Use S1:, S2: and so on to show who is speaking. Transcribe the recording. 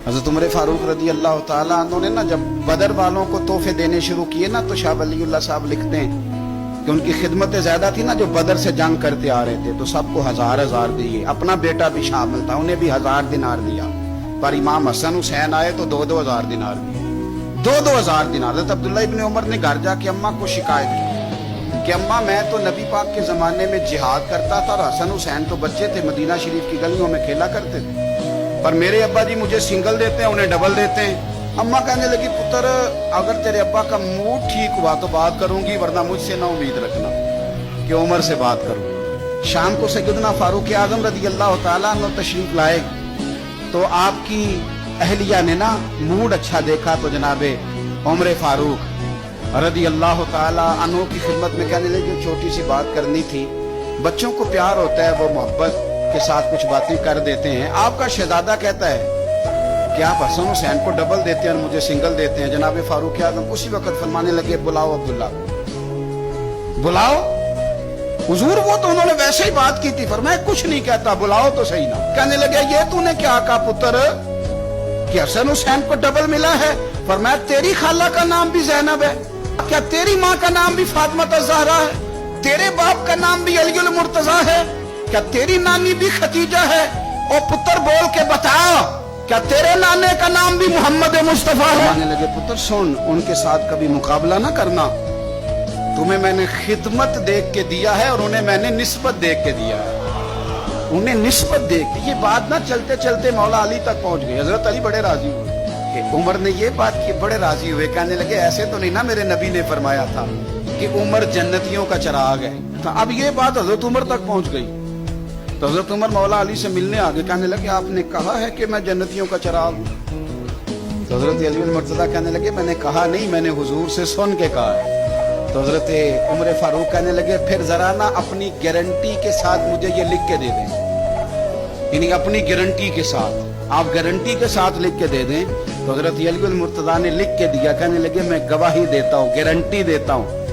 S1: حضرت عمر فاروق رضی اللہ تعالیٰ عنہ نے نا جب بدر والوں کو تحفے دینے شروع کیے نا تو شاہ ولی اللہ صاحب لکھتے ہیں کہ ان کی خدمتیں زیادہ تھی نا جو بدر سے جنگ کرتے آ رہے تھے تو سب کو 1000 دیے، اپنا بیٹا بھی شامل تھا، انہیں بھی 1000 دینار دیا، پر امام حسن حسین آئے تو 2-2000 دینار دیے، 2-2000 دینار۔ حضرت عبداللہ ابن عمر نے گھر جا کے اماں کو شکایت کی کہ اماں میں تو نبی پاک کے زمانے میں جہاد کرتا تھا اور حسن حسین تو بچے تھے، مدینہ شریف کی گلیوں میں کھیلا کرتے تھے، پر میرے ابا جی مجھے سنگل دیتے ہیں، انہیں ڈبل دیتے ہیں۔ اماں کہنے لگی پتر اگر تیرے ابا کا موڈ ٹھیک ہوا تو بات کروں گی، ورنہ مجھ سے نہ امید رکھنا کہ عمر سے بات کروں۔ شام کو سیدنا فاروق اعظم رضی اللہ تعالیٰ عنہ تشریف لائے تو آپ کی اہلیہ نے نا موڈ اچھا دیکھا تو جناب عمر فاروق رضی اللہ تعالیٰ عنہ کی خدمت میں کہنے لگے چھوٹی سی بات کرنی تھی، بچوں کو پیار ہوتا ہے وہ محبت کے ساتھ کچھ باتیں کر دیتے ہیں، آپ کا شہزادہ کہتا ہے کہ آپ حسن حسین کو ڈبل دیتے ہیں اور مجھے سنگل دیتے ہیں۔ جناب فاروق اعظم اسی وقت فرمانے لگے بلاؤ عبداللہ کو، بلاؤ حضور، وہ تو انہوں نے ویسے ہی بات کی تھی، فرمایا کچھ نہیں کہتا، بلاؤ تو صحیح نا۔ کہنے لگے یہ تو نے کیا کہا پتر کہ حسن حسین کو ڈبل ملا ہے؟ فرمایا تیری خالہ کا نام بھی زینب ہے، کیا تیری ماں کا نام بھی فاطمہ الزہرا ہے؟ تیرے باپ کا نام بھی علی المرتضیٰ ہے؟ کیا تیری نانی بھی خدیجہ ہے؟ اور پتر بول کے بتا کیا تیرے نانے کا نام بھی محمد مصطفیٰ ہے؟ کہنے لگے پتر سن، ان کے ساتھ کبھی مقابلہ نہ کرنا، تمہیں میں نے خدمت دیکھ کے دیا ہے اور انہیں میں نے نسبت دیکھ کے دیا ہے، انہیں نسبت دیکھ کے۔ یہ بات نہ چلتے چلتے مولا علی تک پہنچ گئی۔ حضرت علی بڑے راضی ہوئے کہ عمر نے یہ بات کی، بڑے راضی ہوئے، کہنے لگے ایسے تو نہیں نا میرے نبی نے فرمایا تھا کہ عمر جنتیوں کا چراغ ہے؟ تو اب یہ بات حضرت عمر تک پہنچ گئی تو حضرت عمر مولا علی سے ملنے آگے، کہنے لگے آپ نے کہا ہے کہ میں جنتیوں کا چراغ ہوں؟ تو حضرت علی المرتضیٰ کہنے لگے میں نے کہا نہیں، میں نے حضور سے سن کے کہا ہے۔ تو حضرت عمر فاروق کہنے لگے پھر ذرا نا اپنی گارنٹی کے ساتھ مجھے یہ لکھ کے دے دیں، یعنی اپنی گارنٹی کے ساتھ، آپ گارنٹی کے ساتھ لکھ کے دے دیں۔ تو حضرت علی المرتضیٰ نے لکھ کے دیا، کہنے لگے میں گواہی دیتا ہوں، گارنٹی دیتا ہوں